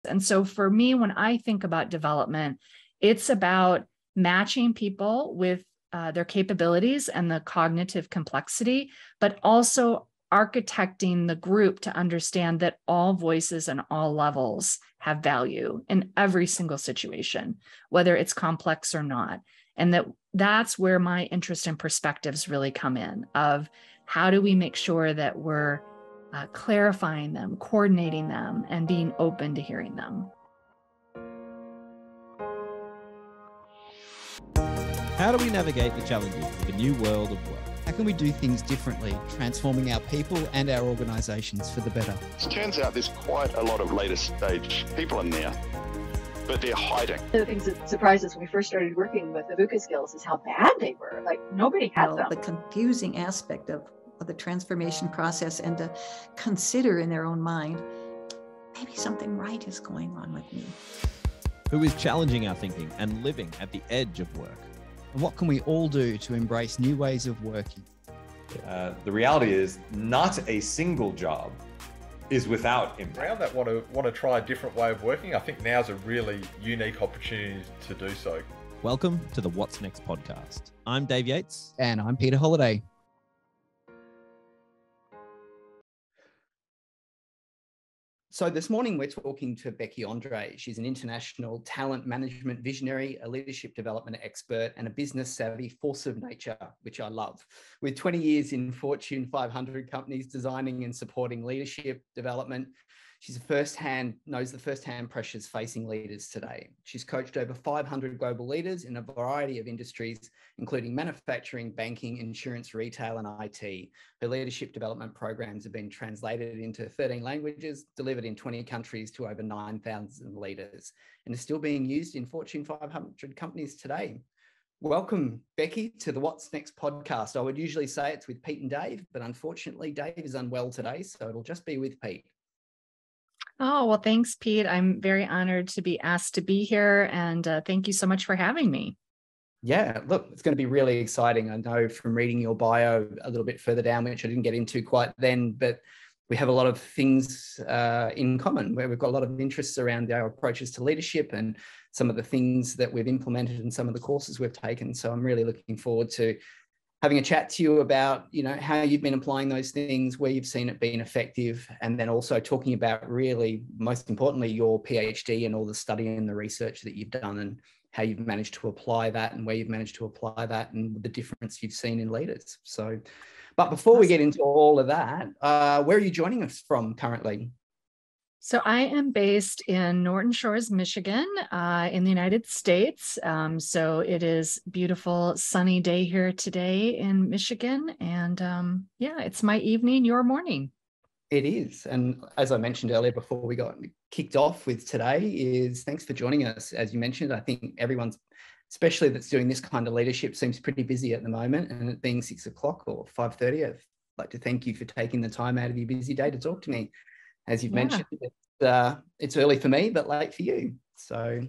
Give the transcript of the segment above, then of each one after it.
And so for me, when I think about development, it's about matching people with their capabilities and the cognitive complexity, but also architecting the group to understand that all voices and all levels have value in every single situation, whether it's complex or not. And that's where my interest and perspectives really come in, of how do we make sure that we're clarifying them, coordinating them, and being open to hearing them. How do we navigate the challenges of a new world of work? How can we do things differently, transforming our people and our organisations for the better? It turns out there's quite a lot of later stage people in there, but they're hiding. One of the things that surprised us when we first started working with the VUCA skills is how bad they were. Like, nobody had them. The confusing aspect of the transformation process, and to consider in their own mind, maybe something right is going on with me. Who is challenging our thinking and living at the edge of work? And what can we all do to embrace new ways of working? The reality is not a single job is without impact. Around that want to try a different way of working, I think now's a really unique opportunity to do so. Welcome to the What's Next podcast. I'm Dave Yates. And I'm Peter Holiday. So this morning we're talking to Becky Andree. She's an international talent management visionary, a leadership development expert, and a business savvy force of nature, which I love. With 20 years in Fortune 500 companies designing and supporting leadership development, she's knows the first-hand pressures facing leaders today. She's coached over 500 global leaders in a variety of industries, including manufacturing, banking, insurance, retail, and IT. Her leadership development programs have been translated into 13 languages, delivered in 20 countries to over 9,000 leaders, and is still being used in Fortune 500 companies today. Welcome, Becky, to the What's Next podcast. I would usually say it's with Pete and Dave, but unfortunately, Dave is unwell today, so it'll just be with Pete. Oh, well, thanks, Pete. I'm very honored to be asked to be here, and thank you so much for having me. Yeah, look, it's going to be really exciting. I know from reading your bio a little bit further down, which I didn't get into quite then, but we have a lot of things in common, where we've got a lot of interests around our approaches to leadership and some of the things that we've implemented and some of the courses we've taken. So I'm really looking forward to having a chat to you about, how you've been applying those things, where you've seen it being effective, and then also talking about, really, most importantly, your PhD and all the study and the research that you've done and how you've managed to apply that and where you've managed to apply that and the difference you've seen in leaders. So, but before we get into all of that, where are you joining us from currently? So I am based in Norton Shores, Michigan, in the United States. So it is beautiful, sunny day here today in Michigan. And it's my evening, your morning. It is. And as I mentioned earlier, before we got kicked off with today, is thanks for joining us. As you mentioned, I think everyone's, especially that's doing this kind of leadership, seems pretty busy at the moment. And it being 6 o'clock or 5:30, I'd like to thank you for taking the time out of your busy day to talk to me. As you've mentioned, it's early for me, but late for you. So,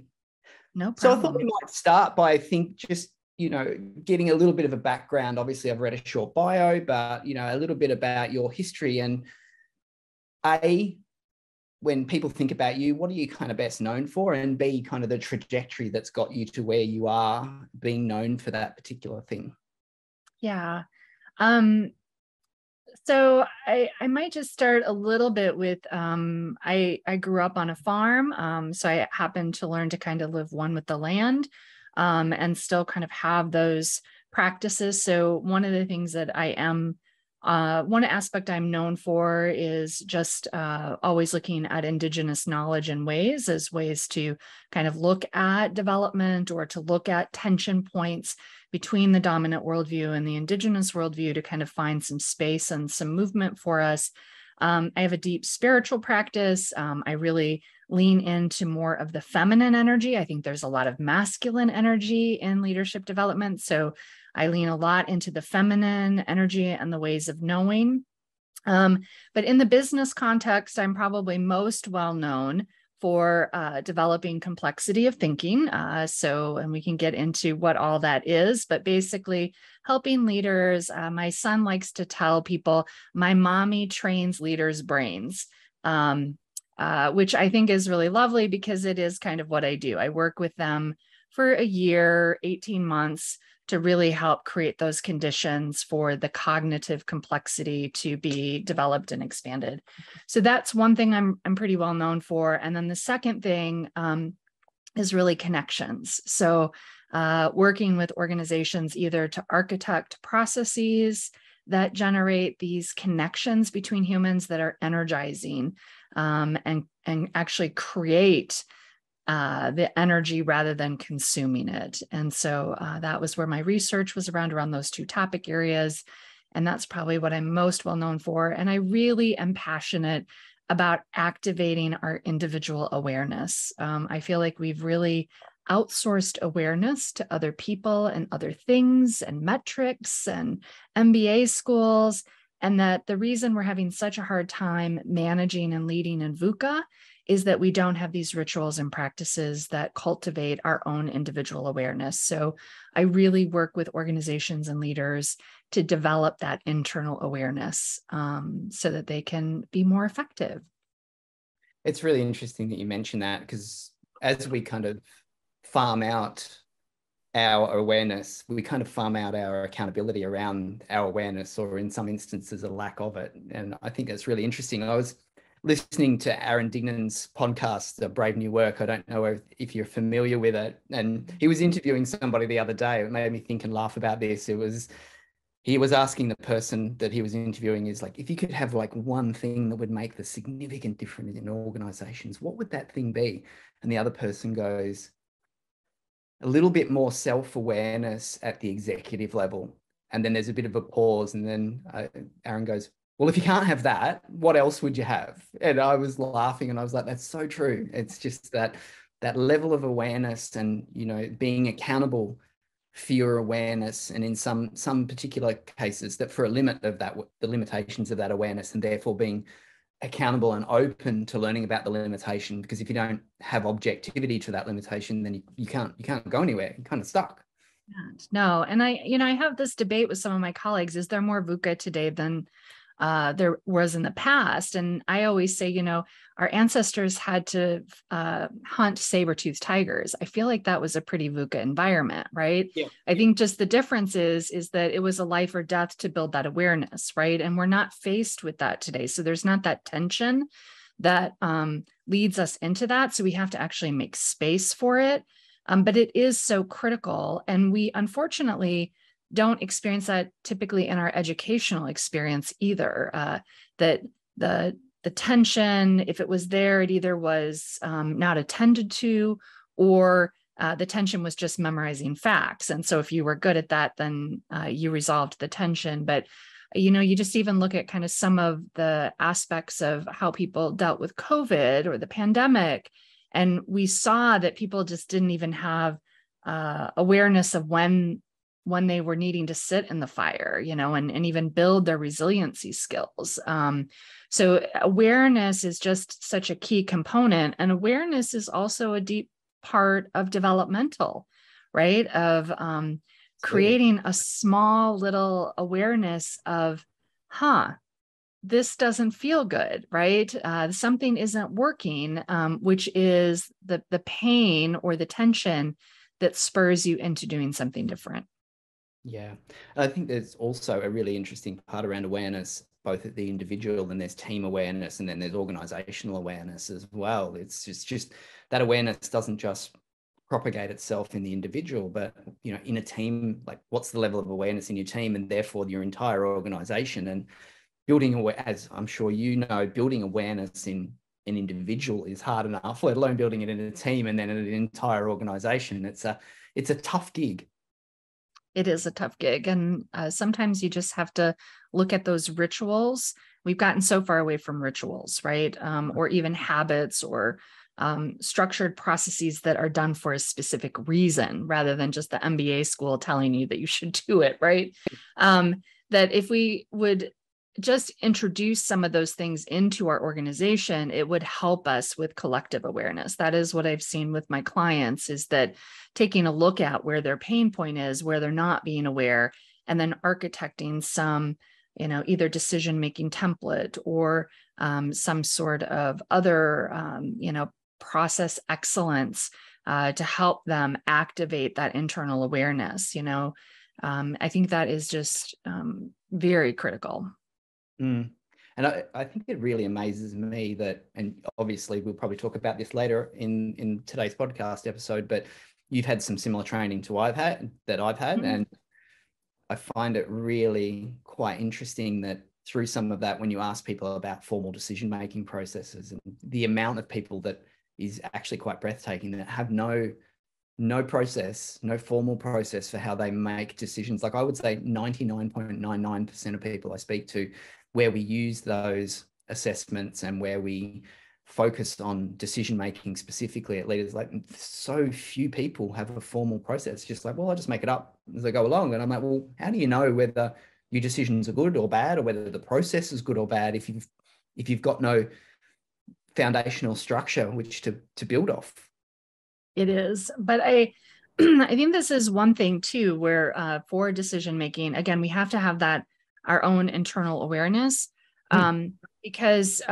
no problem. So I thought we might start by, just getting a little bit of a background. Obviously, I've read a short bio, but a little bit about your history and when people think about you, what are you kind of best known for? And B, kind of the trajectory that's got you to where you are, being known for that particular thing. Yeah. So I might just start a little bit with, I grew up on a farm. So I happened to learn to kind of live one with the land, and still kind of have those practices. So one of the things that one aspect I'm known for is just always looking at Indigenous knowledge and ways as ways to kind of look at development, or to look at tension points between the dominant worldview and the Indigenous worldview, to kind of find some space and some movement for us. I have a deep spiritual practice. I really lean into more of the feminine energy. I think there's a lot of masculine energy in leadership development. So I lean a lot into the feminine energy and the ways of knowing. But in the business context, I'm probably most well known for developing complexity of thinking. And we can get into what all that is, but basically helping leaders. My son likes to tell people, my mommy trains leaders' brains. which I think is really lovely because it is kind of what I do. I work with them for a year, 18 months to really help create those conditions for the cognitive complexity to be developed and expanded. So that's one thing I'm pretty well known for. And then the second thing is really connections. So working with organizations either to architect processes that generate these connections between humans that are energizing, and actually create the energy rather than consuming it. And so that was where my research was around those two topic areas. And that's probably what I'm most well known for. And I really am passionate about activating our individual awareness. I feel like we've really outsourced awareness to other people and other things and metrics and MBA schools. And that the reason we're having such a hard time managing and leading in VUCA is that we don't have these rituals and practices that cultivate our own individual awareness. So I really work with organizations and leaders to develop that internal awareness so that they can be more effective. It's really interesting that you mention that, because as we kind of farm out our awareness, we kind of farm out our accountability around our awareness, or in some instances, a lack of it. And I think that's really interesting. I was listening to Aaron Dignan's podcast, Brave New Work. I don't know if you're familiar with it. And he was interviewing somebody the other day. It made me think and laugh about this. He was asking the person that he was interviewing is like, if you could have like one thing that would make the significant difference in organizations, what would that thing be? And the other person goes, a little bit more self-awareness at the executive level. And then there's a bit of a pause. And then Aaron goes, well, if you can't have that, what else would you have? And I was laughing and I was like, that's so true. It's just that level of awareness and, being accountable for your awareness. And in some particular cases that for a limit of that, the limitations of that awareness, and therefore being accountable and open to learning about the limitation, because if you don't have objectivity to that limitation, then you can't go anywhere. You're kind of stuck. No. And I have this debate with some of my colleagues. Is there more VUCA today than there was in the past? And I always say, our ancestors had to hunt saber-toothed tigers. I feel like that was a pretty VUCA environment, right? Yeah. I think just the difference is that it was a life or death to build that awareness, right? And we're not faced with that today. So there's not that tension that leads us into that. So we have to actually make space for it. But it is so critical. And we unfortunately don't experience that typically in our educational experience either. That the tension, if it was there, it either was not attended to, or the tension was just memorizing facts. And so if you were good at that, then you resolved the tension. But you just even look at kind of some of the aspects of how people dealt with COVID or the pandemic. And we saw that people just didn't even have awareness of when they were needing to sit in the fire, and even build their resiliency skills. So awareness is just such a key component. And awareness is also a deep part of developmental, right? Of creating a small little awareness of, this doesn't feel good, right? Something isn't working, which is the pain or the tension that spurs you into doing something different. Yeah. I think there's also a really interesting part around awareness, both at the individual, and there's team awareness, and then there's organizational awareness as well. It's just that awareness doesn't just propagate itself in the individual, but in a team, like what's the level of awareness in your team and therefore your entire organization. And building, as I'm sure building awareness in an individual is hard enough, let alone building it in a team and then in an entire organization. It's a tough gig. It is a tough gig. And sometimes you just have to look at those rituals. We've gotten so far away from rituals, right? Or even habits or structured processes that are done for a specific reason, rather than just the MBA school telling you that you should do it, right? That if we would just introduce some of those things into our organization, it would help us with collective awareness. That is what I've seen with my clients, is that taking a look at where their pain point is, where they're not being aware, and then architecting some either decision-making template or some sort of other, process excellence to help them activate that internal awareness. I think that is just very critical. Mm. And I think it really amazes me that, and obviously we'll probably talk about this later in today's podcast episode, but you've had some similar training to I've had, Mm-hmm. and I find it really quite interesting that through some of that, when you ask people about formal decision-making processes, and the amount of people that is actually quite breathtaking that have no process, no formal process for how they make decisions. Like I would say 99.99% of people I speak to, where we use those assessments and where we focus on decision-making specifically at leaders, like so few people have a formal process. Just like, well, I'll just make it up as I go along. And I'm like, well, how do you know whether your decisions are good or bad, or whether the process is good or bad if you've got no foundational structure which to build off? It is, but I think this is one thing too, where for decision making, again, we have to have that our own internal awareness, because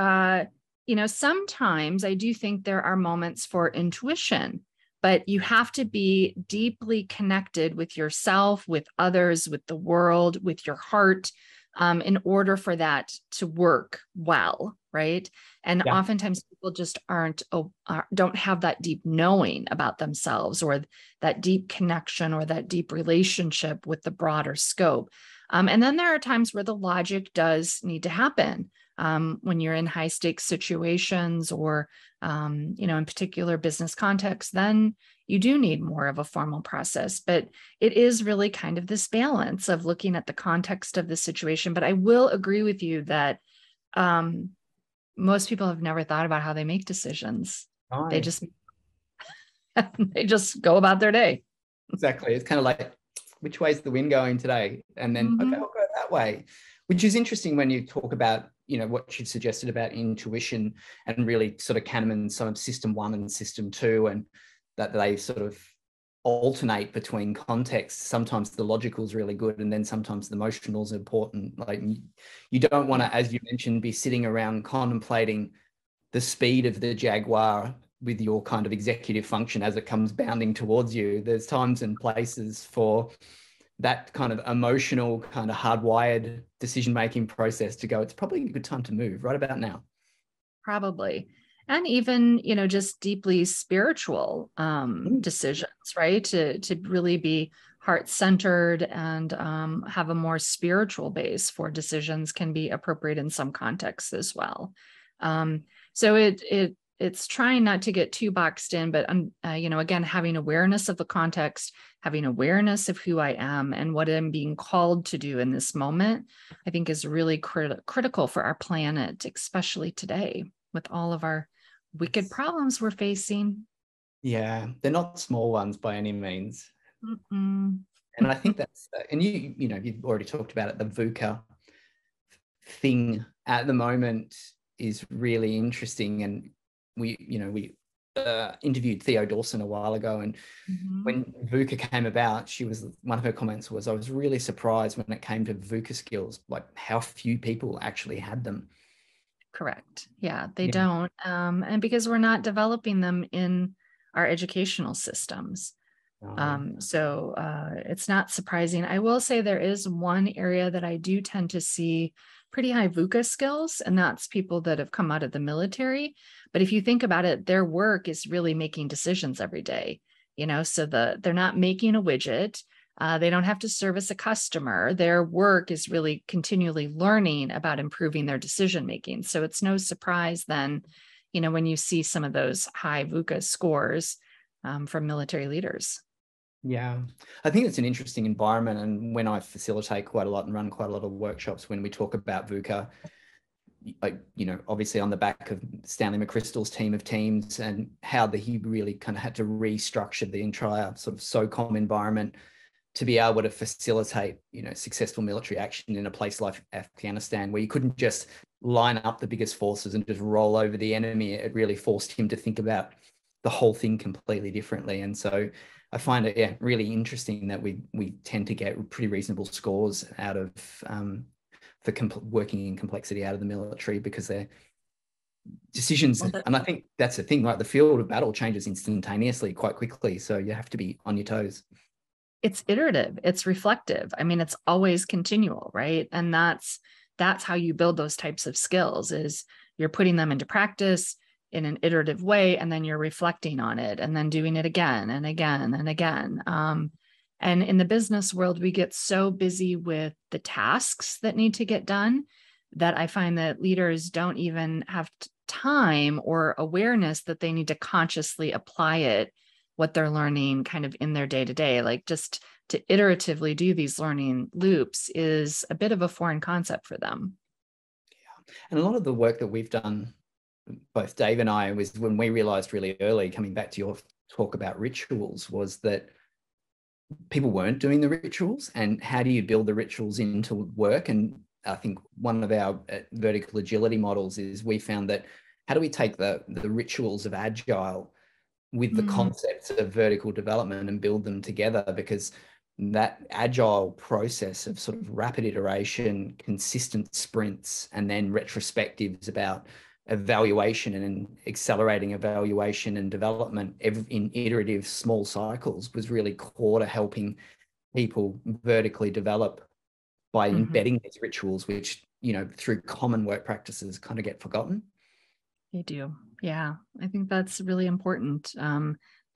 sometimes I do think there are moments for intuition, but you have to be deeply connected with yourself, with others, with the world, with your heart, in order for that to work well, right? And oftentimes people just don't have that deep knowing about themselves, or that deep connection, or that deep relationship with the broader scope. And then there are times where the logic does need to happen. When you're in high stakes situations, or, in particular business contexts, then you do need more of a formal process. But it is really kind of this balance of looking at the context of the situation. But I will agree with you that most people have never thought about how they make decisions. Oh. They just go about their day. Exactly. It's kind of like, which way's the wind going today? And then, okay, I'll go that way, which is interesting when you talk about, what you suggested about intuition, and really sort of Kahneman's some of system 1 and system 2, and that they sort of alternate between contexts. Sometimes the logical is really good, and then sometimes the emotional is important. Like you don't want to, as you mentioned, be sitting around contemplating the speed of the Jaguar with your kind of executive function as it comes bounding towards you. There's times and places for that kind of emotional, kind of hardwired decision-making process to go, it's probably a good time to move right about now. Probably. And even, just deeply spiritual decisions, right? To really be heart-centered and have a more spiritual base for decisions can be appropriate in some contexts as well. So it's trying not to get too boxed in, but again, having awareness of the context, having awareness of who I am and what I'm being called to do in this moment, I think is really critical for our planet, especially today with all of our wicked problems we're facing. Yeah, they're not small ones by any means. Mm-mm. And I think that's, and you've already talked about it, the VUCA thing at the moment is really interesting. And we interviewed Theo Dawson a while ago, and when VUCA came about, one of her comments was, I was really surprised when it came to VUCA skills, like how few people actually had them. Correct. Yeah, they don't. And because we're not developing them in our educational systems. So it's not surprising. I will say there is one area that I do tend to see pretty high VUCA skills, and that's people that have come out of the military. But if you think about it, their work is really making decisions every day, so they're not making a widget. They don't have to service a customer. Their work is really continually learning about improving their decision making. So it's no surprise then, when you see some of those high VUCA scores from military leaders. Yeah, I think it's an interesting environment. And when I facilitate quite a lot and run quite a lot of workshops, when we talk about VUCA, obviously on the back of Stanley McChrystal's team of teams, and how he really kind of had to restructure the entire sort of SOCOM environment to be able to facilitate, successful military action in a place like Afghanistan, where you couldn't just line up the biggest forces and just roll over the enemy. It really forced him to think about the whole thing completely differently. And so I find it really interesting that we tend to get pretty reasonable scores out of for working in complexity out of the military, because they're decisions. And I think that's the thing, right? The field of battle changes instantaneously, quite quickly. So you have to be on your toes. It's iterative, it's reflective. I mean, it's always continual, right? And that's how you build those types of skills, is you're putting them into practice in an iterative way, and then you're reflecting on it and then doing it again and again and again. And in the business world, we get so busy with the tasks that need to get done that I find that leaders don't even have time or awareness that they need to consciously apply it, what they're learning kind of in their day-to-day. Like, just to iteratively do these learning loops is a bit of a foreign concept for them. Yeah. And a lot of the work that we've done, both Dave and I, was when we realized really early, coming back to your talk about rituals, was that people weren't doing the rituals. And how do you build the rituals into work? And I think one of our vertical agility models is, we found that how do we take the rituals of agile with the concepts of vertical development and build them together? Because that agile process of sort of rapid iteration, consistent sprints, and then retrospectives about evaluation and accelerating evaluation and development in iterative small cycles was really core to helping people vertically develop by embedding these rituals, which, through common work practices kind of get forgotten. They do. Yeah. I think that's really important,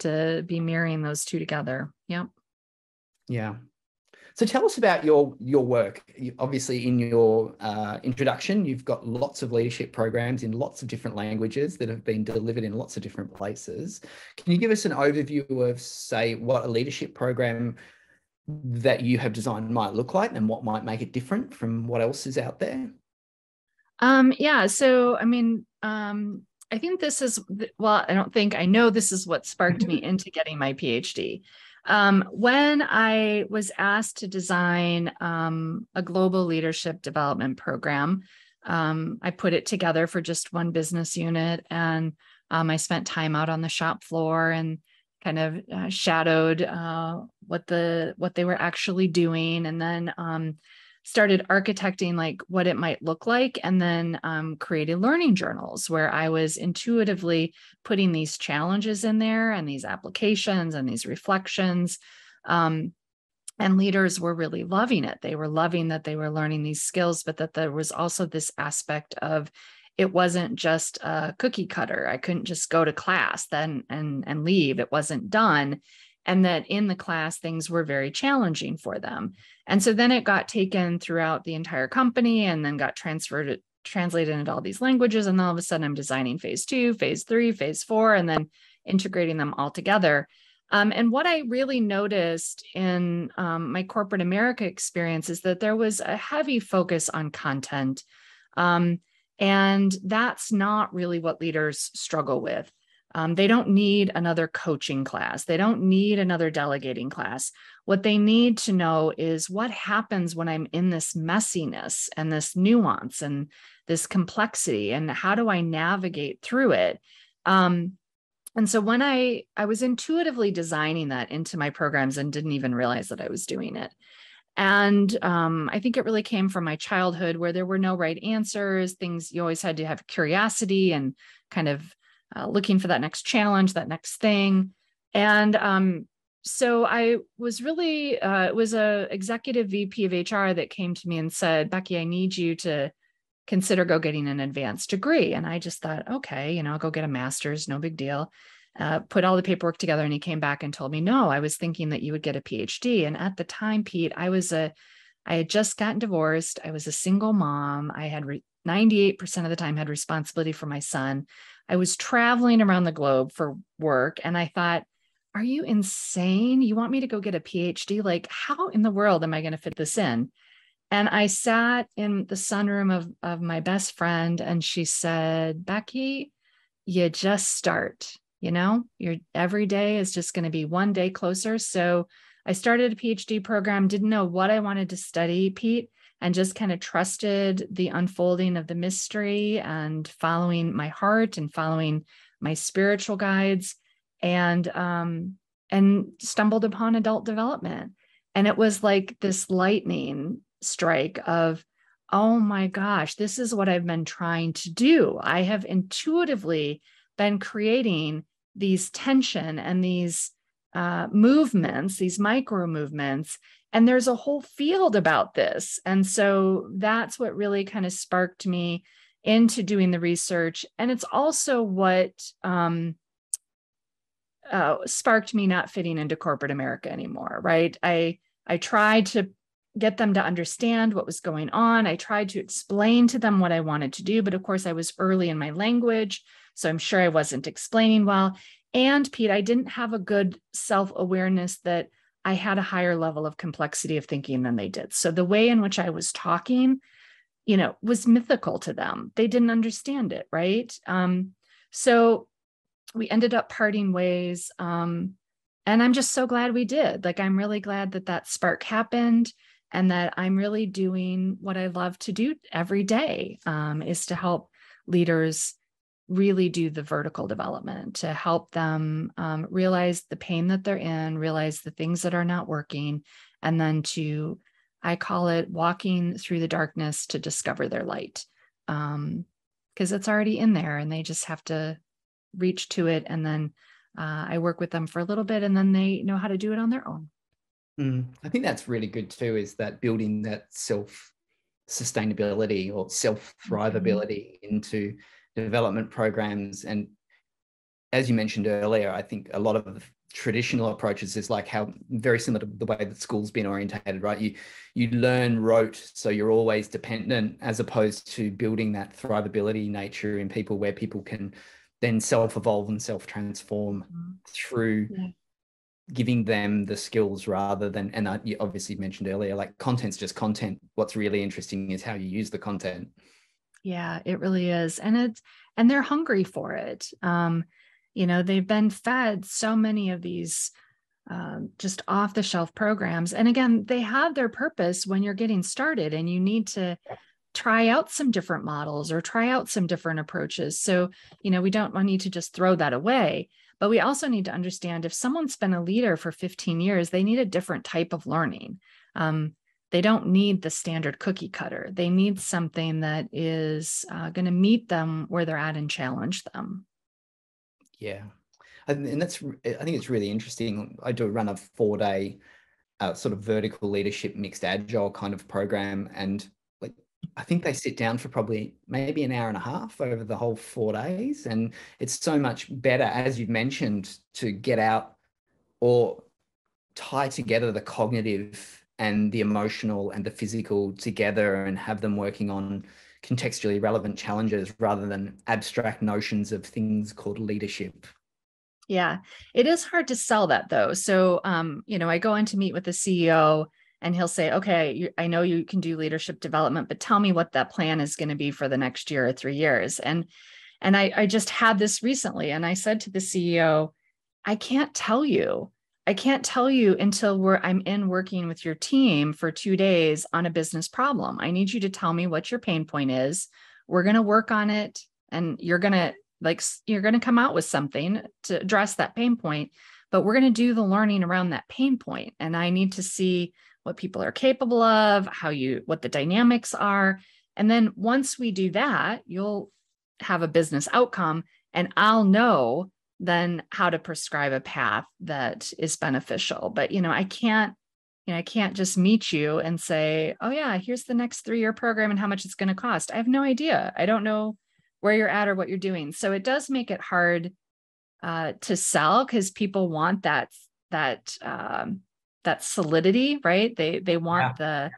to be marrying those two together. Yep. Yeah. So tell us about your work. Obviously, in your introduction, you've got lots of leadership programs in lots of different languages that have been delivered in lots of different places. Can you give us an overview of, say, what a leadership program that you have designed might look like, and what might make it different from what else is out there? Yeah. So, I mean, I think this is, well, I know this is what sparked me into getting my PhD. When I was asked to design a global leadership development program, I put it together for just one business unit, and I spent time out on the shop floor and kind of shadowed what they were actually doing, and then started architecting like what it might look like, and then created learning journals where I was intuitively putting these challenges in there and these applications and these reflections. And leaders were really loving it. They were loving that they were learning these skills, but that there was also this aspect of, it wasn't just a cookie cutter. I couldn't just go to class then and leave. It wasn't done. And that in the class, things were very challenging for them. And so then it got taken throughout the entire company, and then got translated into all these languages. And then all of a sudden I'm designing phase 2, phase 3, phase 4, and then integrating them all together. And what I really noticed in my corporate America experience is that there was a heavy focus on content. And that's not really what leaders struggle with. They don't need another coaching class. They don't need another delegating class. What they need to know is what happens when I'm in this messiness and this nuance and this complexity, and how do I navigate through it? And so when I was intuitively designing that into my programs and didn't even realize that I was doing it. And I think it really came from my childhood, where there were no right answers. Things, you always had to have curiosity and kind of looking for that next challenge, that next thing. And so I was really, it was a executive VP of HR that came to me and said, Becky, I need you to consider getting an advanced degree. And I just thought, okay, I'll go get a master's, no big deal. Put all the paperwork together, and he came back and told me, no, I was thinking that you would get a PhD. And at the time, Pete, I had just gotten divorced. I was a single mom. I had 98% of the time had responsibility for my son. I was traveling around the globe for work. And I thought, are you insane? You want me to go get a PhD? Like, how in the world am I going to fit this in? And I sat in the sunroom of my best friend, and she said, Becky, you just start, your every day is just going to be one day closer. So I started a PhD program, didn't know what I wanted to study, Pete, and just kind of trusted the unfolding of the mystery and following my heart and following my spiritual guides, and stumbled upon adult development. And it was like this lightning strike of, oh my gosh, this is what I've been trying to do. I have intuitively been creating these tension and these movements, these micro movements, and there's a whole field about this. And so that's what really kind of sparked me into doing the research. And it's also what sparked me not fitting into corporate America anymore, right? I tried to get them to understand what was going on. I tried to explain to them what I wanted to do, but of course I was early in my language, so I'm sure I wasn't explaining well. And Pete, I didn't have a good self-awareness that I had a higher level of complexity of thinking than they did. So the way in which I was talking, was mythical to them. They didn't understand it, right? So we ended up parting ways. And I'm just so glad we did. Like, I'm really glad that that spark happened and that I'm really doing what I love to do every day, is to help leaders really do the vertical development, to help them realize the pain that they're in, realize the things that are not working, and then I call it walking through the darkness to discover their light, because it's already in there and they just have to reach to it. And then I work with them for a little bit and then they know how to do it on their own. I think that's really good too, is that building that self-sustainability or self-thrivability into development programs. And as you mentioned earlier, I think a lot of the traditional approaches is like how very similar to the way that school's been orientated, right? You learn rote, so you're always dependent, as opposed to building that thrivability nature in people where people can then self-evolve and self-transform through giving them the skills rather than, and you obviously mentioned earlier, like content's just content. What's really interesting is how you use the content. Yeah, it really is. And they're hungry for it. They've been fed so many of these just off the shelf programs. And again, they have their purpose when you're getting started and you need to try out some different models or try out some different approaches. So, we don't need to just throw that away, but we also need to understand if someone's been a leader for 15 years, they need a different type of learning. They don't need the standard cookie cutter. They need something that is going to meet them where they're at and challenge them. Yeah. And I think it's really interesting. I do run a 4-day sort of vertical leadership mixed agile kind of program. And like, I think they sit down for probably maybe an hour and a half over the whole 4 days. And it's so much better, as you've mentioned, to get out or tie together the cognitive and the emotional and the physical together and have them working on contextually relevant challenges rather than abstract notions of things called leadership. Yeah, it is hard to sell that though. So, I go in to meet with the CEO and he'll say, okay, I know you can do leadership development, but tell me what that plan is going to be for the next year or 3 years. And I just had this recently and I said to the CEO, I can't tell you until I'm in working with your team for 2 days on a business problem. I need you to tell me what your pain point is. We're going to work on it and you're going to come out with something to address that pain point, but we're going to do the learning around that pain point. And I need to see what people are capable of, what the dynamics are. And then once we do that, you'll have a business outcome and I'll know then how to prescribe a path that is beneficial. But, I can't just meet you and say, oh yeah, here's the next 3-year program and how much it's going to cost. I have no idea. I don't know where you're at or what you're doing. So it does make it hard to sell because people want that solidity, right? They want the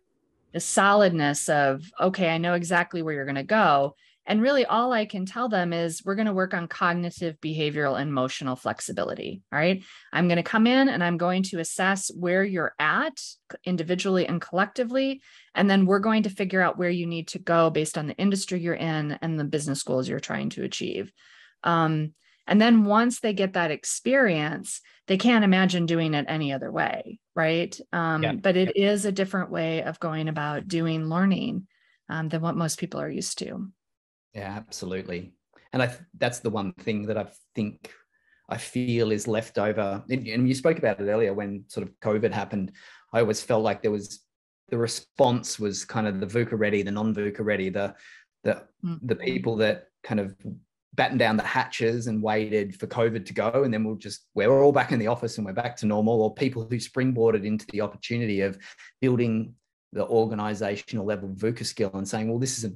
solidness of, okay, I know exactly where you're going to go. And really all I can tell them is we're going to work on cognitive, behavioral, and emotional flexibility. All right. I'm going to come in and I'm going to assess where you're at individually and collectively. And then we're going to figure out where you need to go based on the industry you're in and the business goals you're trying to achieve. And then once they get that experience, they can't imagine doing it any other way. Right. But it is a different way of going about doing learning than what most people are used to. Yeah, absolutely. And that's the one thing that I feel is left over. And you spoke about it earlier when sort of COVID happened. I always felt like there was the response was kind of the VUCA ready, the non-VUCA ready, the people that kind of battened down the hatches and waited for COVID to go, and then we're all back in the office and we're back to normal, or people who springboarded into the opportunity of building the organizational level VUCA skill and saying, well, this is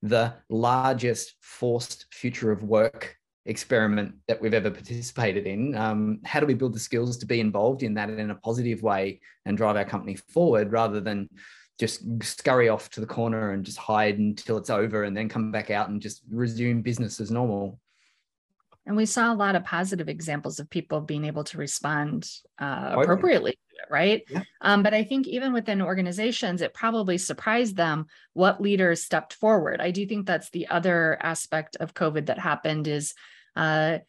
the largest forced future of work experiment that we've ever participated in. How do we build the skills to be involved in that in a positive way and drive our company forward, rather than just scurry off to the corner and just hide until it's over and then come back out and just resume business as normal? And we saw a lot of positive examples of people being able to respond appropriately to it, right? Yeah. But I think even within organizations, it probably surprised them what leaders stepped forward. I do think that's the other aspect of COVID that happened is I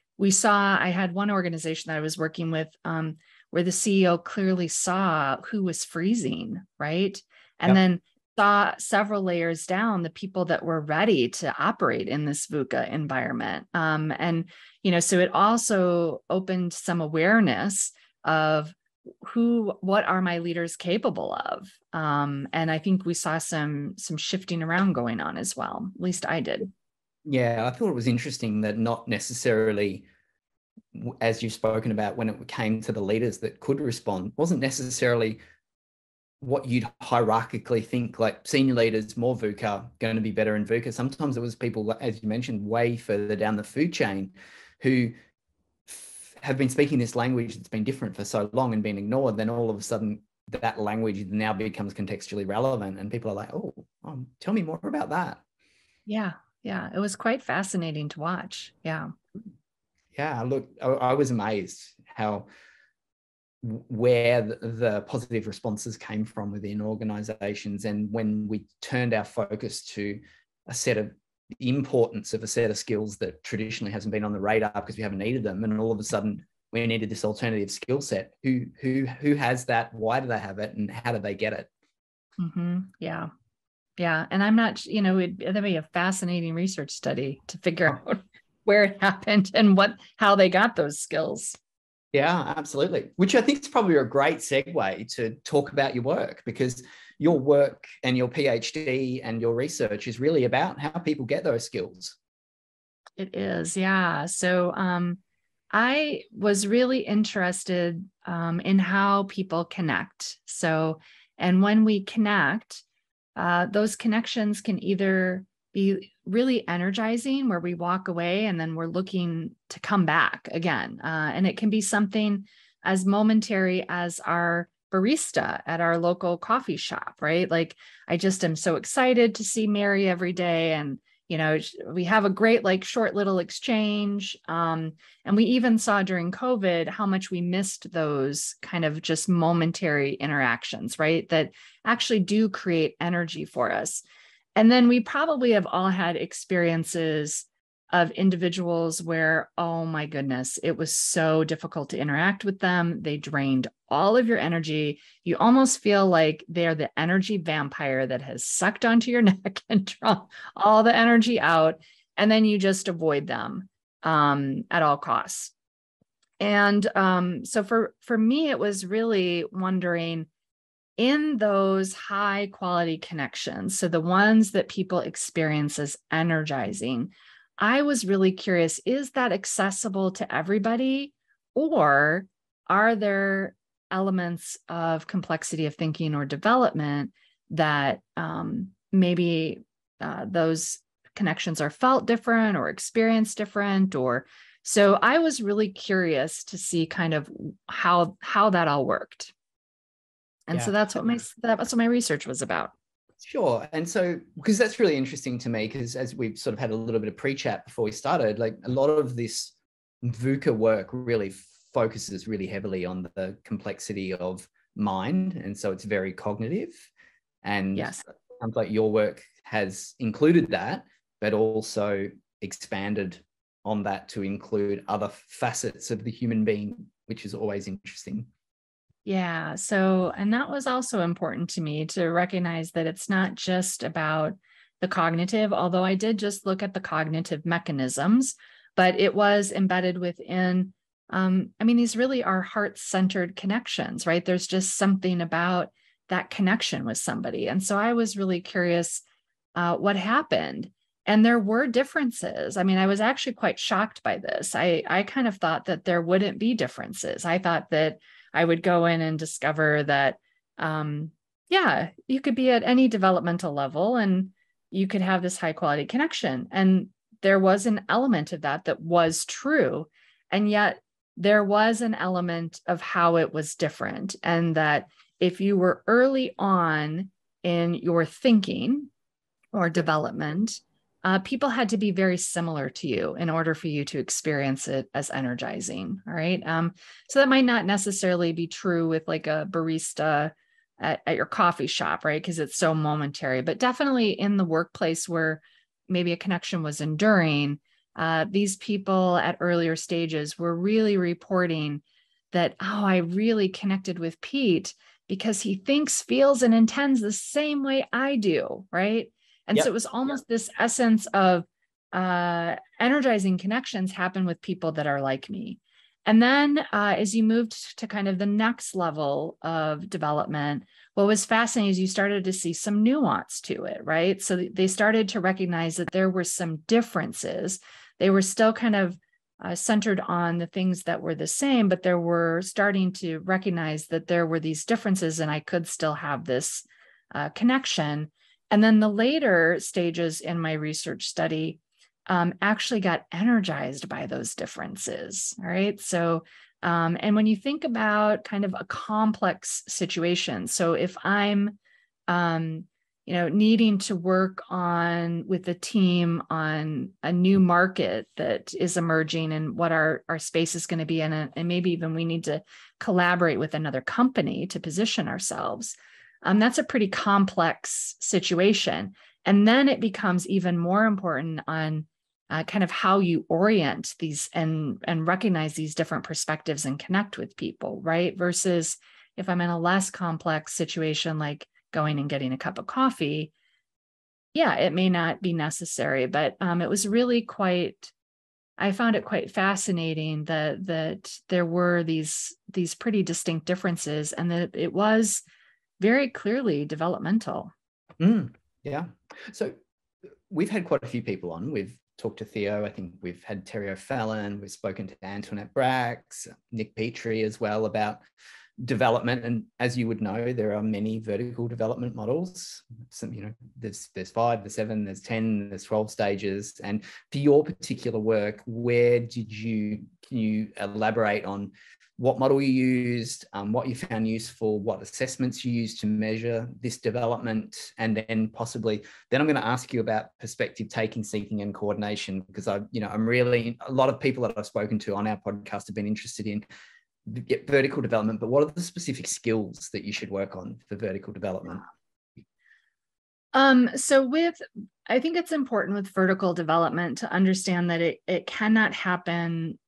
had one organization that I was working with where the CEO clearly saw who was freezing, right? And then saw several layers down the people that were ready to operate in this VUCA environment. And, so it also opened some awareness of what are my leaders capable of? And I think we saw some shifting around going on as well. At least I did. Yeah, I thought it was interesting that not necessarily, as you've spoken about, when it came to the leaders that could respond, wasn't necessarily what you'd hierarchically think, like senior leaders, more VUCA, going to be better in VUCA. Sometimes it was people, as you mentioned, way further down the food chain who have been speaking this language that's been different for so long and been ignored. Then all of a sudden that language now becomes contextually relevant and people are like, oh, tell me more about that. Yeah. Yeah. It was quite fascinating to watch. Yeah. Yeah. Look, I was amazed where the positive responses came from within organizations. And when we turned our focus to the importance of a set of skills that traditionally hasn't been on the radar because we haven't needed them, and all of a sudden we needed this alternative skill set. Who has that? Why do they have it? And how do they get it? Mm-hmm. Yeah. Yeah. And I'm not, that'd be a fascinating research study to figure out where it happened and how they got those skills. Yeah, absolutely. Which I think is probably a great segue to talk about your work, because your work and your PhD and your research is really about how people get those skills. It is, yeah. So I was really interested in how people connect. And when we connect, those connections can either be really energizing, where we walk away and then we're looking to come back again. And it can be something as momentary as our barista at our local coffee shop, right? Like, I just am so excited to see Mary every day. And, we have a great, short little exchange. And we even saw during COVID how much we missed those kind of just momentary interactions, right? That actually do create energy for us. And then we probably have all had experiences of individuals where, oh my goodness, it was so difficult to interact with them. They drained all of your energy. You almost feel like they're the energy vampire that has sucked onto your neck and drawn all the energy out. And then you just avoid them at all costs. And so for me, it was really wondering, in those high quality connections, so the ones that people experience as energizing, I was really curious, is that accessible to everybody? Or are there elements of complexity of thinking or development that maybe those connections are felt different or experienced different? So I was really curious to see kind of how that all worked. And so that's what my research was about. Sure. And so, because that's really interesting to me, because as we've sort of had a little bit of pre-chat before we started, like a lot of this VUCA work really focuses really heavily on the complexity of mind. And so it's very cognitive. And yes, it sounds like your work has included that, but also expanded on that to include other facets of the human being, which is always interesting. Yeah. So, and that was also important to me to recognize that it's not just about the cognitive, although I did just look at the cognitive mechanisms, but it was embedded within, these really are heart-centered connections, right? There's just something about that connection with somebody. And so I was really curious what happened. And there were differences. I mean, I was actually quite shocked by this. I kind of thought that there wouldn't be differences. I thought that I would go in and discover that, yeah, you could be at any developmental level and you could have this high quality connection. And there was an element of that was true. And yet there was an element of how it was different. And that if you were early on in your thinking or development, people had to be very similar to you in order for you to experience it as energizing. All right. So that might not necessarily be true with like a barista at your coffee shop, right? Because it's so momentary, but definitely in the workplace where maybe a connection was enduring, these people at earlier stages were really reporting that, oh, I really connected with Pete because he thinks, feels, and intends the same way I do, right? And so it was almost this essence of energizing connections happen with people that are like me. And then as you moved to kind of the next level of development, what was fascinating is you started to see some nuance to it, right? So they started to recognize that there were some differences. They were still kind of centered on the things that were the same, but they were starting to recognize that there were these differences and I could still have this connection. And then the later stages in my research study actually got energized by those differences. All right. So, and when you think about kind of a complex situation, so if I'm, needing to work with a team on a new market that is emerging and what our space is going to be in, and maybe even we need to collaborate with another company to position ourselves. That's a pretty complex situation. And then it becomes even more important on kind of how you orient these and recognize these different perspectives and connect with people, right? Versus if I'm in a less complex situation, like going and getting a cup of coffee, yeah, it may not be necessary, but it was really I found it quite fascinating that there were these pretty distinct differences and that it was very clearly developmental. Yeah. So we've had quite a few people on. We've talked to Theo. I think we've had Terry O'Fallon. We've spoken to Antoinette Brax, Nick Petrie as well about development. And as you would know, there are many vertical development models. Some, there's 5, there's 7, there's 10, there's 12 stages. And for your particular work, can you elaborate on what model you used, what you found useful, what assessments you used to measure this development, and then I'm going to ask you about perspective taking, seeking, and coordination, because I'm really, a lot of people that I've spoken to on our podcast have been interested in vertical development, but what are the specific skills that you should work on for vertical development? I think it's important with vertical development to understand that it cannot happen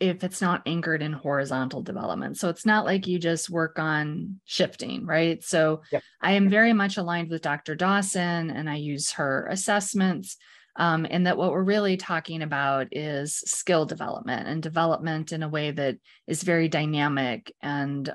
if it's not anchored in horizontal development. So it's not like you just work on shifting, right? So I am very much aligned with Dr. Dawson and I use her assessments. And that what we're really talking about is skill development and development in a way that is very dynamic and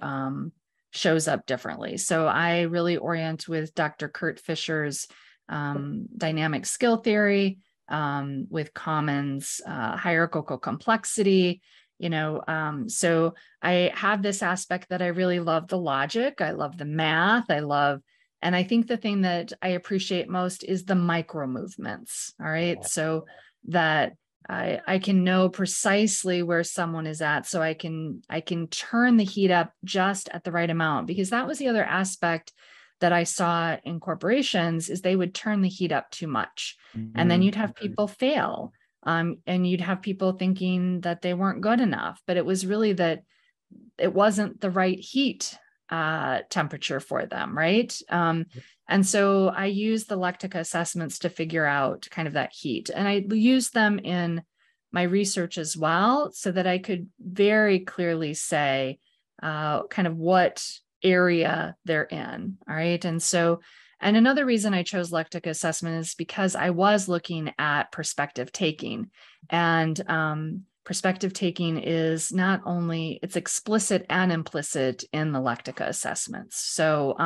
shows up differently. So I really orient with Dr. Kurt Fisher's dynamic skill theory, with Commons hierarchical complexity, so I have this aspect that I really love the logic. I love the math. And I think the thing that I appreciate most is the micro movements. All right. So that I can know precisely where someone is at. So I can turn the heat up just at the right amount, because that was the other aspect that I saw in corporations is they would turn the heat up too much. And then you'd have people fail. And you'd have people thinking that they weren't good enough, but it was really that it wasn't the right heat temperature for them, right? And so I use the Lectica assessments to figure out kind of that heat. And I use them in my research as well, so that I could very clearly say kind of what area they're in, all right? And another reason I chose Lectica assessment is because I was looking at perspective taking. And perspective taking is not only, it's explicit and implicit in the Lectica assessments. So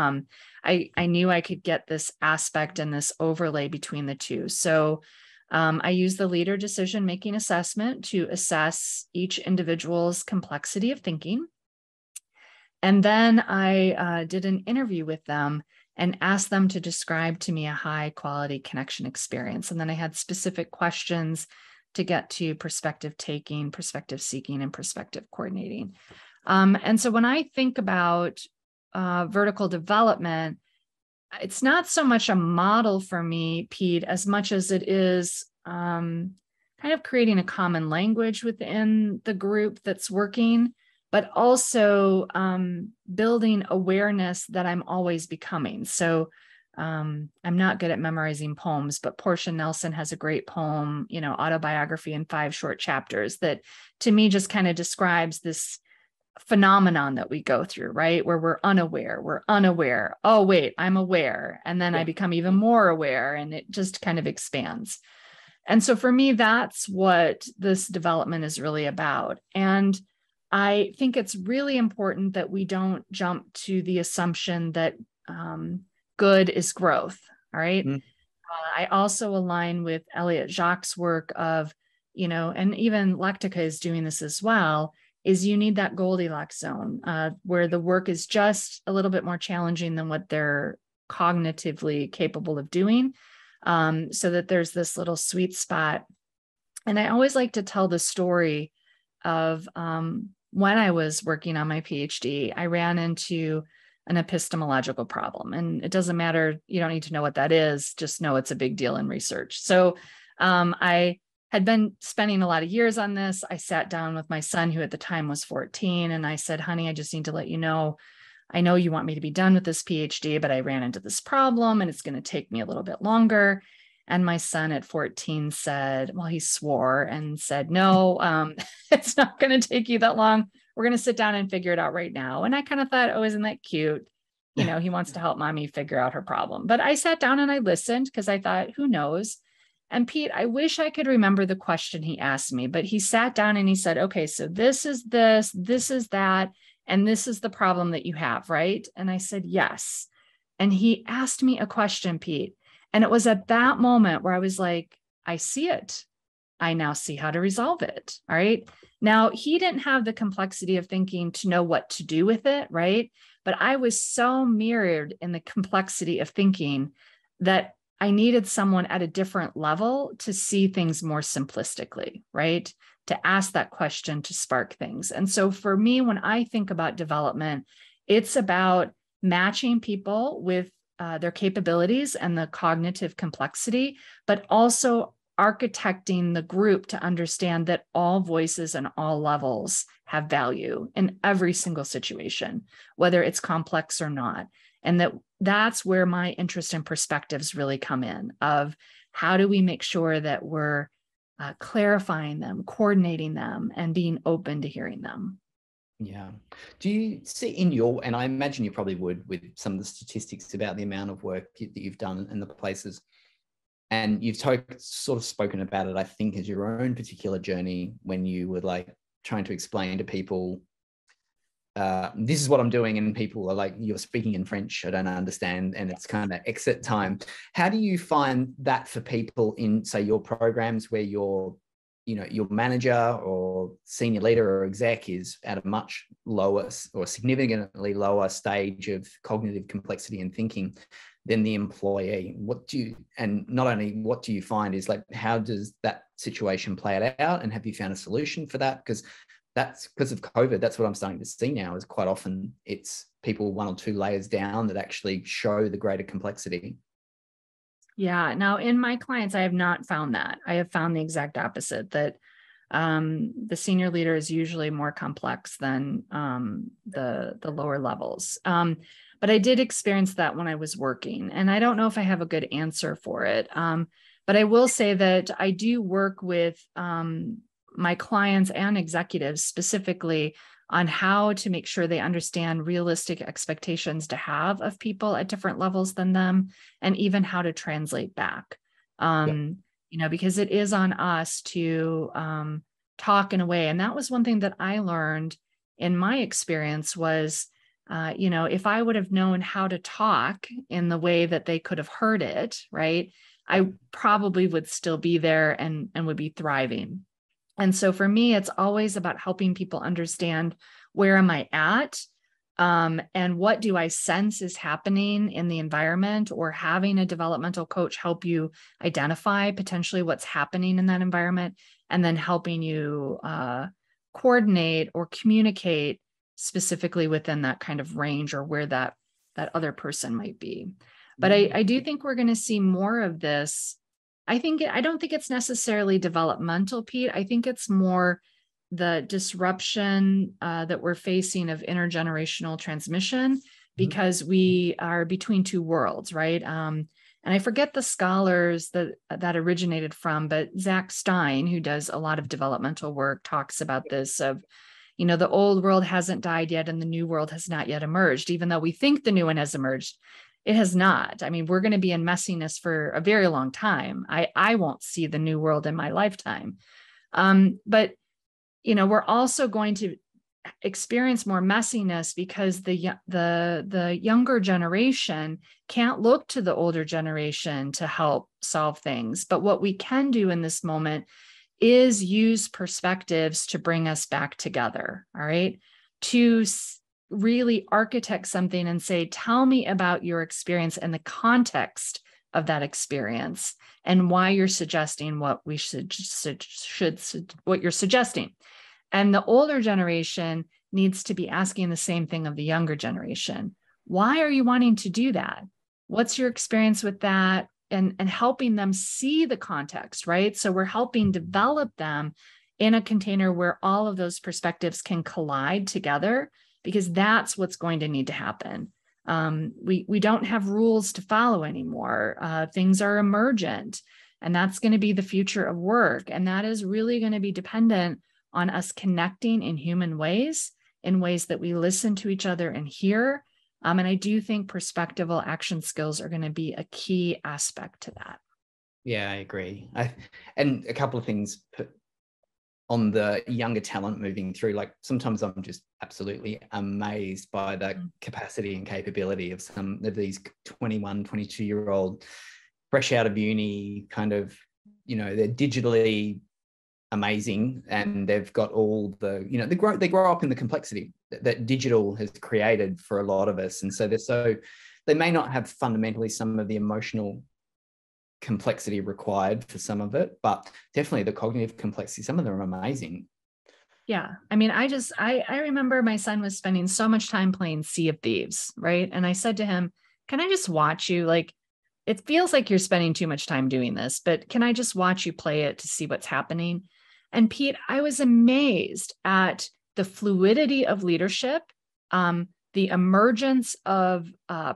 I knew I could get this aspect and this overlay between the two. So I use the leader decision-making assessment to assess each individual's complexity of thinking. And then I did an interview with them and asked them to describe to me a high-quality connection experience. And then I had specific questions to get to perspective taking, perspective seeking, and perspective coordinating. And so when I think about vertical development, it's not so much a model for me, Pete, as much as it is kind of creating a common language within the group that's working, but also building awareness that I'm always becoming. So I'm not good at memorizing poems, but Portia Nelson has a great poem, autobiography in 5 short chapters, that to me just kind of describes this phenomenon that we go through, right? Where we're unaware. Oh, wait, I'm aware. And then I become even more aware, and it just kind of expands. And so for me, that's what this development is really about. And I think it's really important that we don't jump to the assumption that good is growth. All right. I also align with Elliot Jacques' work of, and even Lectica is doing this as well, is you need that Goldilocks zone where the work is just a little bit more challenging than what they're cognitively capable of doing, so that there's this little sweet spot. And I always like to tell the story of when I was working on my PhD, I ran into an epistemological problem. And it doesn't matter, you don't need to know what that is, just know it's a big deal in research. So I had been spending a lot of years on this. I sat down with my son, who at the time was 14, and I said, honey, I just need to let you know, I know you want me to be done with this PhD, but I ran into this problem and it's going to take me a little bit longer. And my son at 14 said, well, he swore and said, no, it's not going to take you that long. We're going to sit down and figure it out right now. And I kind of thought, oh, isn't that cute? He wants to help mommy figure out her problem. But I sat down and I listened because I thought, who knows? And Pete, I wish I could remember the question he asked me, but he sat down and he said, okay, so this is this is that, and this is the problem that you have, right? And I said, yes. And he asked me a question, Pete. And it was at that moment where I was like, I see it. I now see how to resolve it. All right. Now, he didn't have the complexity of thinking to know what to do with it, right? But I was so mirrored in the complexity of thinking that I needed someone at a different level to see things more simplistically, right? To ask that question, to spark things. And so for me, when I think about development, it's about matching people with their capabilities and the cognitive complexity, but also architecting the group to understand that all voices and all levels have value in every single situation, whether it's complex or not. And that's where my interest in perspectives really come in, of how do we make sure that we're clarifying them, coordinating them, and being open to hearing them. Yeah. Do you see in your, and I imagine you probably would with some of the statistics about the amount of work that you've done and the places, and you've sort of spoken about it, I think, as your own particular journey when you were like trying to explain to people, this is what I'm doing, and people are like, you're speaking in French, I don't understand, and it's kind of exit time. How do you find that for people in, say, your programs where your manager or senior leader or exec is at a much lower or significantly lower stage of cognitive complexity and thinking than the employee? And not only what do you find is like, how does that situation play it out? And have you found a solution for that? Because of COVID, that's what I'm starting to see now, is quite often it's people 1 or 2 layers down that actually show the greater complexity. Yeah. Now, in my clients, I have not found that. I have found the exact opposite, that the senior leader is usually more complex than the lower levels. But I did experience that when I was working, and I don't know if I have a good answer for it. But I will say that I do work with my clients and executives specifically on how to make sure they understand realistic expectations to have of people at different levels than them, and even how to translate back. Because it is on us to talking away. And that was one thing that I learned in my experience was, if I would have known how to talk in the way that they could have heard it, right, I probably would still be there and would be thriving. And so for me, it's always about helping people understand, where am I at? And what do I sense is happening in the environment, or having a developmental coach help you identify potentially what's happening in that environment, and then helping you coordinate or communicate specifically within that kind of range, or where that other person might be. But I do think we're going to see more of this. I don't think it's necessarily developmental, Pete. I think it's more the disruption that we're facing of intergenerational transmission, because we are between two worlds, right? And I forget the scholars that originated from, but Zach Stein, who does a lot of developmental work, talks about this of, the old world hasn't died yet and the new world has not yet emerged, even though we think the new one has emerged. It has not. I mean, we're going to be in messiness for a very long time. I won't see the new world in my lifetime. But we're also going to experience more messiness because the younger generation can't look to the older generation to help solve things. But what we can do in this moment is use perspectives to bring us back together, all right? To really architect something and say, tell me about your experience and the context of that experience, and why you're suggesting what we should what you're suggesting. And the older generation needs to be asking the same thing of the younger generation. Why are you wanting to do that? What's your experience with that? And helping them see the context, right? So we're helping develop them in a container where all of those perspectives can collide together, because that's what's going to need to happen. We don't have rules to follow anymore. Things are emergent, and that's going to be the future of work. And that is really going to be dependent on us connecting in human ways, in ways that we listen to each other and hear. And I do think perspectival action skills are going to be a key aspect to that. Yeah, I agree. And a couple of things on the younger talent moving through, like sometimes I'm just absolutely amazed by the capacity and capability of some of these 21, 22-year-old fresh out of uni, kind of, they're digitally amazing, and they've got all the, they grow up in the complexity that digital has created for a lot of us. And so they may not have fundamentally some of the emotional complexity required for some of it, but definitely the cognitive complexity, some of them are amazing. Yeah. I mean, I remember my son was spending so much time playing Sea of Thieves, right? And I said to him, can I just watch you? Like, it feels like you're spending too much time doing this, but can I just watch you play it to see what's happening? And Pete, I was amazed at the fluidity of leadership, the emergence of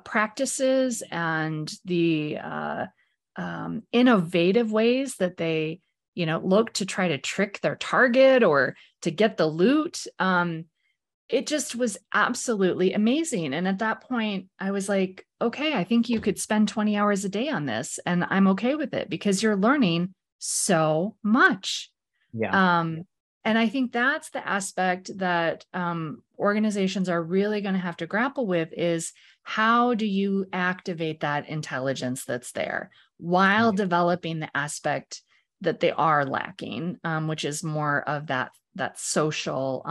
practices, and the innovative ways that they, look to try to trick their target or to get the loot. It just was absolutely amazing. And at that point, I was like, okay, I think you could spend 20 hours a day on this, and I'm okay with it, because you're learning so much. Yeah. And I think that's the aspect that organizations are really going to have to grapple with, is how do you activate that intelligence that's there while developing the aspect that they are lacking, which is more of that social.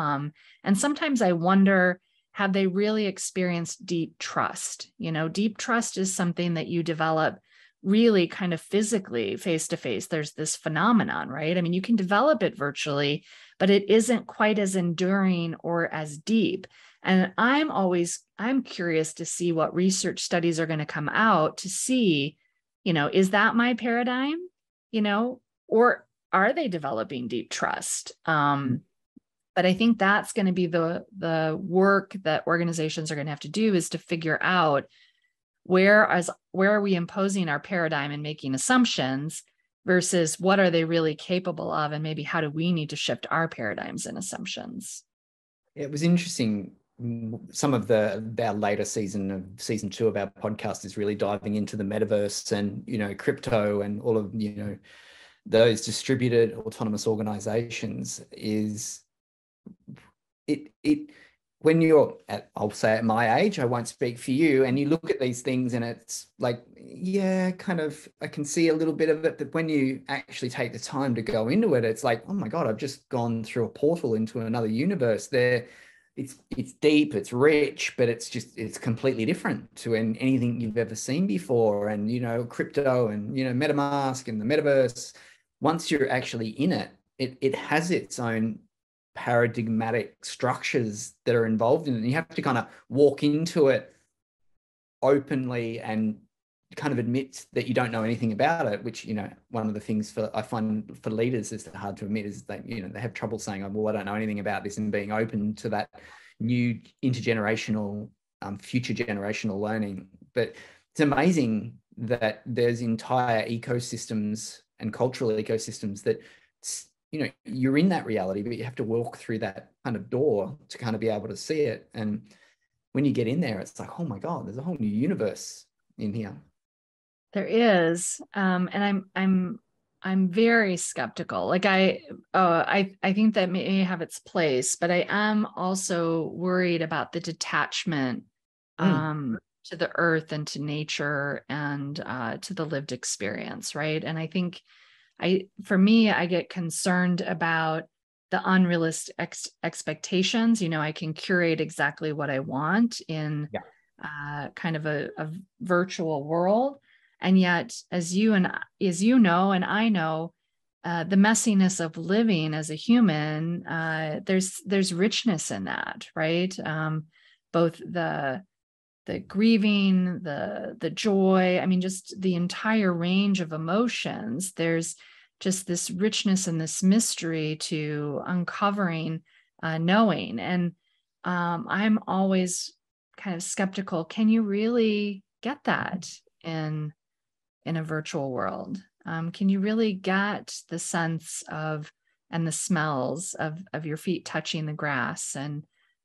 And sometimes I wonder, have they really experienced deep trust? Deep trust is something that you develop really kind of physically face to face. There's this phenomenon, right? I mean, you can develop it virtually, but it isn't quite as enduring or as deep. And I'm curious to see what research studies are going to come out to see, is that my paradigm, or are they developing deep trust? But I think that's going to be the work that organizations are going to have to do, is to figure out where are we imposing our paradigm and making assumptions versus what are they really capable of, and maybe how do we need to shift our paradigms and assumptions. It was interesting. Some of our later season 2 of our podcast is really diving into the metaverse and, crypto and all of, those distributed autonomous organizations is it when you're at, I'll say at my age, I won't speak for you, and you look at these things and it's like, yeah, kind of, I can see a little bit of it, but when you actually take the time to go into it, it's like, oh my God, I've just gone through a portal into another universe there. It's deep, it's rich, but it's completely different to anything you've ever seen before. And, you know, crypto and, you know, MetaMask and the metaverse, once you're actually in it, it has its own paradigmatic structures that are involved in it. And you have to kind of walk into it openly and kind of admit that you don't know anything about it, which, you know, one of the things I find for leaders is hard to admit is that, you know, they have trouble saying, oh, well, I don't know anything about this, and being open to that new intergenerational, future generational learning. But it's amazing that there's entire ecosystems and cultural ecosystems that, you know, you're in that reality, but you have to walk through that kind of door to kind of be able to see it. And when you get in there, it's like, oh my God, there's a whole new universe in here. There is, and I'm very skeptical. Like I think that may have its place, but I am also worried about the detachment to the earth and to nature and to the lived experience, right? And I think for me, I get concerned about the unrealistic expectations. You know, I can curate exactly what I want in kind of a virtual world. And yet, as you know, and I know, the messiness of living as a human, there's richness in that, right? Both the grieving, the joy, I mean, just the entire range of emotions. There's just this richness and this mystery to uncovering, knowing. And I'm always kind of skeptical. Can you really get that in a virtual world? Can you really get the sense of and the smells of your feet touching the grass, and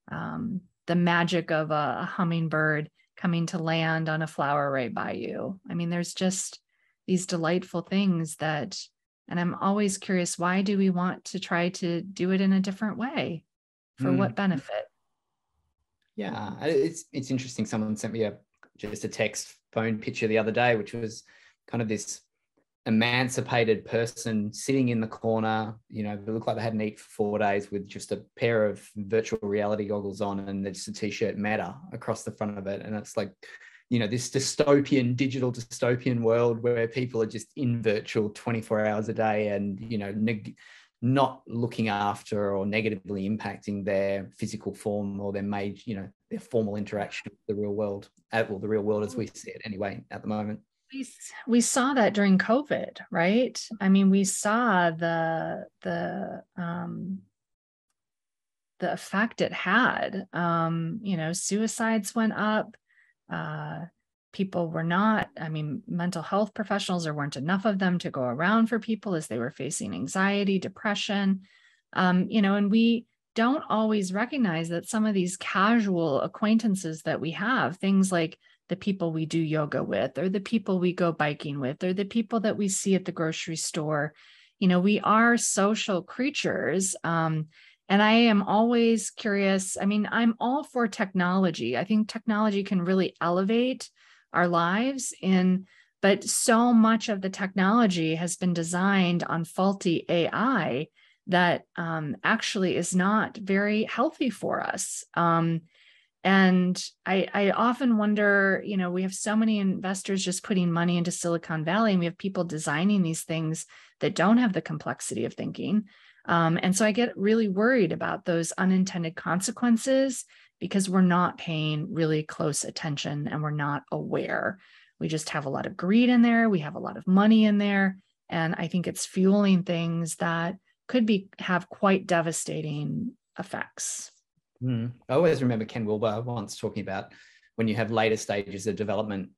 the magic of a hummingbird coming to land on a flower right by you? I mean, there's just these delightful things that, and I'm always curious, why do we want to try to do it in a different way? For what benefit? Yeah, it's interesting. Someone sent me just a text phone picture the other day, which was kind of this emancipated person sitting in the corner. You know, they looked like they hadn't eaten for 4 days with just a pair of virtual reality goggles on, and just a t-shirt Meta across the front of it. And it's like, you know, this digital dystopian world where people are just in virtual 24 hours a day, and, you know, not looking after or negatively impacting their physical form or their formal interaction with the real world. Well, the real world as we see it anyway at the moment. We saw that during COVID, right? I mean, we saw the effect it had. You know, suicides went up. People were not, I mean, mental health professionals, there weren't enough of them to go around for people as they were facing anxiety, depression, you know, and we don't always recognize that some of these casual acquaintances that we have, things like the people we do yoga with, or the people we go biking with, or the people that we see at the grocery store, you know, we are social creatures. And I am always curious. I mean, I'm all for technology. I think technology can really elevate our lives but so much of the technology has been designed on faulty AI that actually is not very healthy for us. And I often wonder, you know, we have so many investors just putting money into Silicon Valley, and we have people designing these things that don't have the complexity of thinking. And so I get really worried about those unintended consequences, because we're not paying really close attention and we're not aware. We just have a lot of greed in there. We have a lot of money in there. And I think it's fueling things that could have quite devastating effects. I always remember Ken Wilber once talking about when you have later stages of development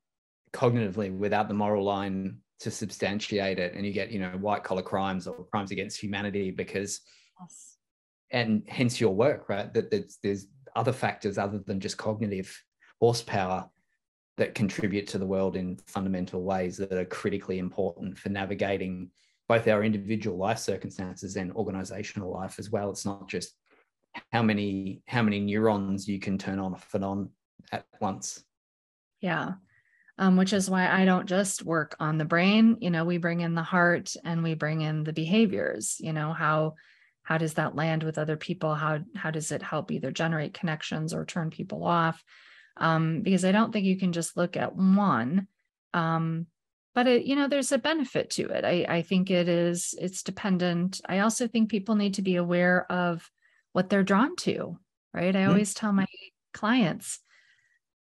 cognitively without the moral line to substantiate it, and you get, you know, white collar crimes or crimes against humanity because, yes. And hence your work, right? That there's other factors other than just cognitive horsepower that contribute to the world in fundamental ways that are critically important for navigating both our individual life circumstances and organizational life as well. It's not just how many neurons you can turn on and on at once. Yeah. Which is why I don't just work on the brain. We bring in the heart and we bring in the behaviors. How does that land with other people? How does it help either generate connections or turn people off? Because I don't think you can just look at one. But there's a benefit to it. I think it's dependent. I also think people need to be aware of what they're drawn to, right? I always tell my clients,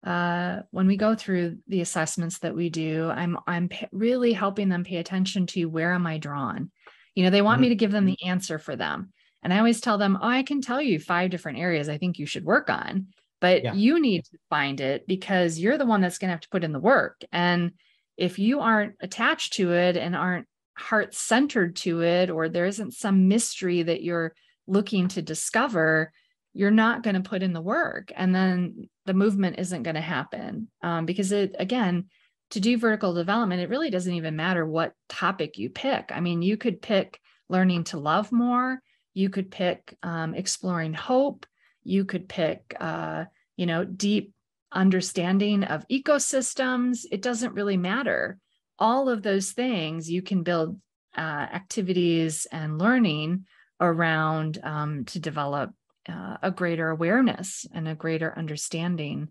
when we go through the assessments that we do, I'm really helping them pay attention to where am I drawn. They want me to give them the answer for them. And I always tell them, I can tell you 5 different areas I think you should work on, but you need to find it because you're the one that's going to have to put in the work. And if you aren't attached to it and aren't heart-centered to it, or there isn't some mystery that you're looking to discover, you're not going to put in the work. And then the movement isn't going to happen. Because to do vertical development, it really doesn't even matter what topic you pick. I mean, you could pick learning to love more. You could pick exploring hope. You could pick, deep understanding of ecosystems. It doesn't really matter. All of those things you can build activities and learning around to develop a greater awareness and a greater understanding.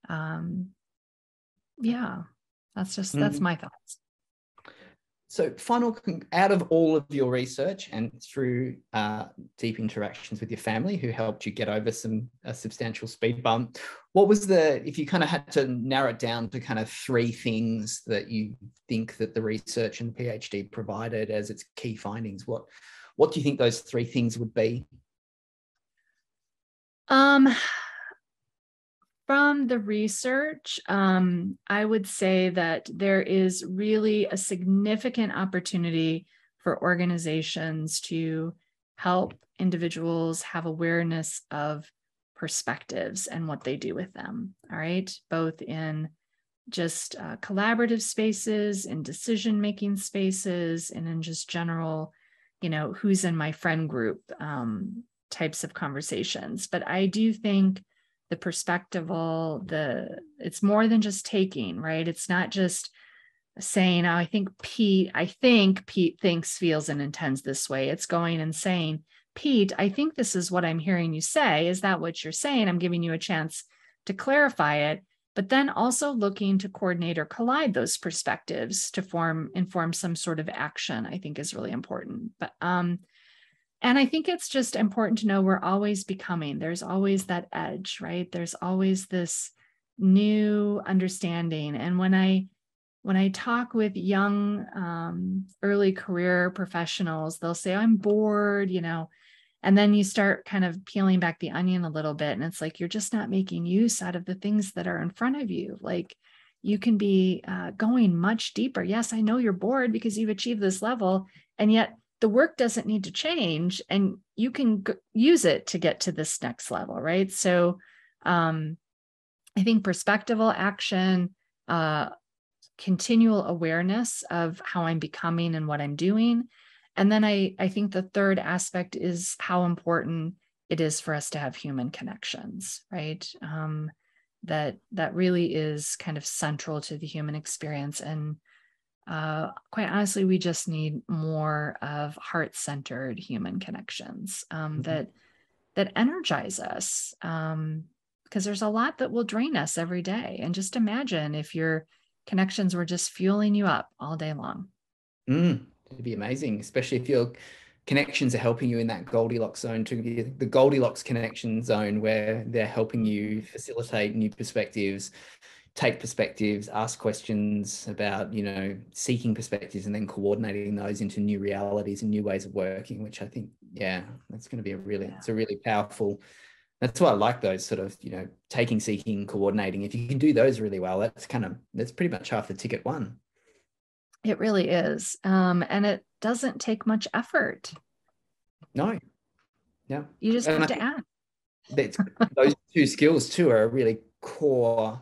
That's my thoughts. So out of all of your research and through deep interactions with your family who helped you get over a substantial speed bump, what was if you kind of had to narrow it down to kind of 3 things that you think that the research and PhD provided as its key findings, what do you think those 3 things would be? From the research, I would say that there is really a significant opportunity for organizations to help individuals have awareness of perspectives and what they do with them, all right? Both in just collaborative spaces, in decision-making spaces, and in just general, who's in my friend group types of conversations. But I do think the perspectival, it's more than just taking, right? It's not just saying, I think Pete thinks, feels, and intends this way. It's going and saying, Pete, I think this is what I'm hearing you say. Is that what you're saying? I'm giving you a chance to clarify it, but then also looking to coordinate or collide those perspectives to inform some sort of action, I think is really important. But and I think it's just important to know we're always becoming. There's always that edge, right? There's always this new understanding. And when I talk with young, early career professionals, they'll say, I'm bored, and then you start kind of peeling back the onion a little bit. And it's like, you're just not making use out of the things that are in front of you. Like you can be going much deeper. Yes, I know you're bored because you've achieved this level, and yet the work doesn't need to change and you can use it to get to this next level, right? So I think perspectival action, continual awareness of how I'm becoming and what I'm doing. And then I think the third aspect is how important it is for us to have human connections, right? That really is kind of central to the human experience. And quite honestly, we just need more of heart-centered human connections that energize us, because there's a lot that will drain us every day. And just imagine if your connections were just fueling you up all day long. It'd be amazing, especially if your connections are helping you in that Goldilocks zone, to the Goldilocks connection zone, where they're helping you facilitate new perspectives, take perspectives, ask questions about, seeking perspectives and then coordinating those into new realities and new ways of working, which I think, that's going to be it's a really powerful, that's why I like those sort of, taking, seeking, coordinating. If you can do those really well, that's pretty much half the ticket won. It really is. And it doesn't take much effort. No. Yeah. You just have to act. Those 2 skills too are a really core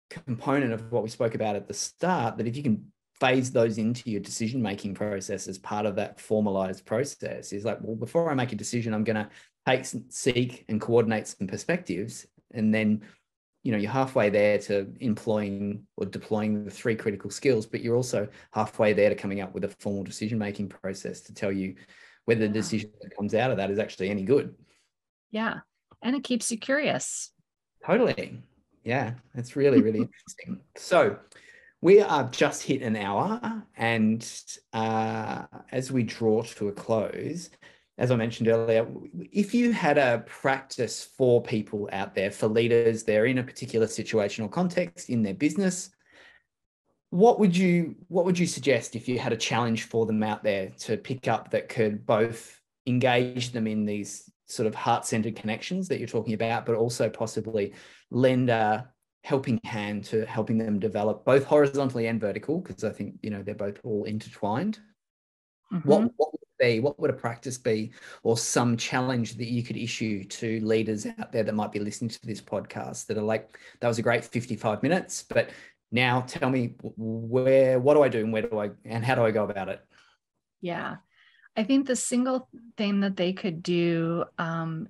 component of what we spoke about at the start, that if you can phase those into your decision-making process as part of that formalized process. Is like, well, before I make a decision, I'm going to seek and coordinate some perspectives. And then, you're halfway there to employing or deploying the 3 critical skills, but you're also halfway there to coming up with a formal decision-making process to tell you whether the decision that comes out of that is actually any good. Yeah. And it keeps you curious. Totally. Yeah. It's really, really interesting. So we are just hit an hour. And as we draw to a close, as I mentioned earlier, if you had a practice for people out there, for leaders, they're in a particular situational context in their business, what would you suggest if you had a challenge for them out there to pick up that could both engage them in these sort of heart-centered connections that you're talking about, but also possibly lend a helping hand to helping them develop both horizontally and vertical, because I think, they're both all intertwined. Mm-hmm. What would a practice be, or some challenge that you could issue to leaders out there that might be listening to this podcast that are like, that was a great 55 minutes, but now tell me what do I do and how do I go about it? Yeah. I think the single thing that they could do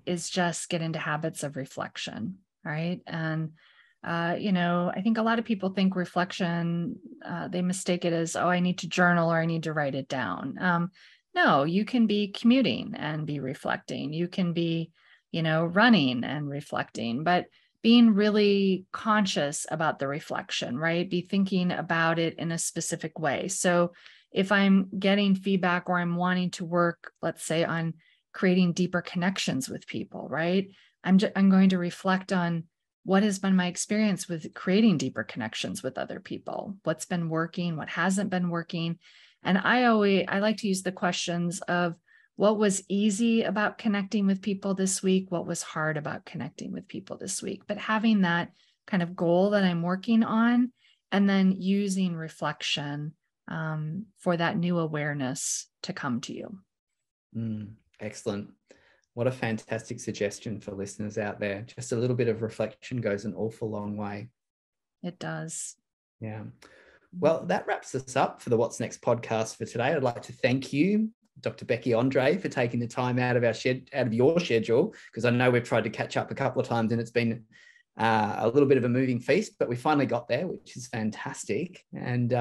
is just get into habits of reflection, right? And, I think a lot of people think reflection, they mistake it as, I need to journal or I need to write it down. No, you can be commuting and be reflecting. You can be, running and reflecting, but being really conscious about the reflection, right? Be thinking about it in a specific way. So if I'm getting feedback or I'm wanting to work, let's say, on creating deeper connections with people, right? I'm going to reflect on what has been my experience with creating deeper connections with other people, what's been working, what hasn't been working. And I like to use the questions of what was easy about connecting with people this week, what was hard about connecting with people this week, but having that kind of goal that I'm working on, and then using reflection for that new awareness to come to you. Excellent. What a fantastic suggestion for listeners out there. Just a little bit of reflection goes an awful long way. It does. Yeah. Well, that wraps us up for the What's Next podcast for today. I'd like to thank you, Dr. Becky Andree, for taking the time out of your schedule, because I know we've tried to catch up a couple of times and it's been a little bit of a moving feast, but we finally got there, which is fantastic. And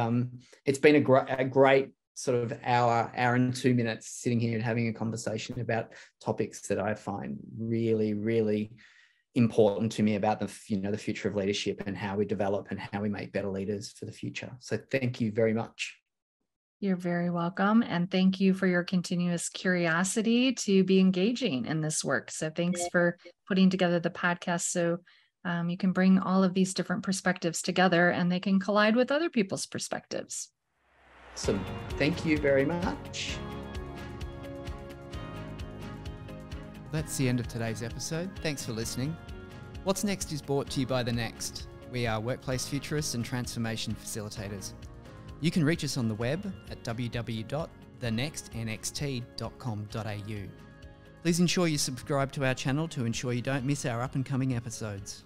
it's been a great sort of hour and 2 minutes sitting here and having a conversation about topics that I find really, really important to me about the future of leadership and how we develop and how we make better leaders for the future. So thank you very much. You're very welcome. And thank you for your continuous curiosity to be engaging in this work. So thanks for putting together the podcast so you can bring all of these different perspectives together and they can collide with other people's perspectives. Awesome. Thank you very much. That's the end of today's episode. Thanks for listening. What's Next is brought to you by The Next. We are workplace futurists and transformation facilitators. You can reach us on the web at www.thenextnxt.com.au. Please ensure you subscribe to our channel to ensure you don't miss our up and coming episodes.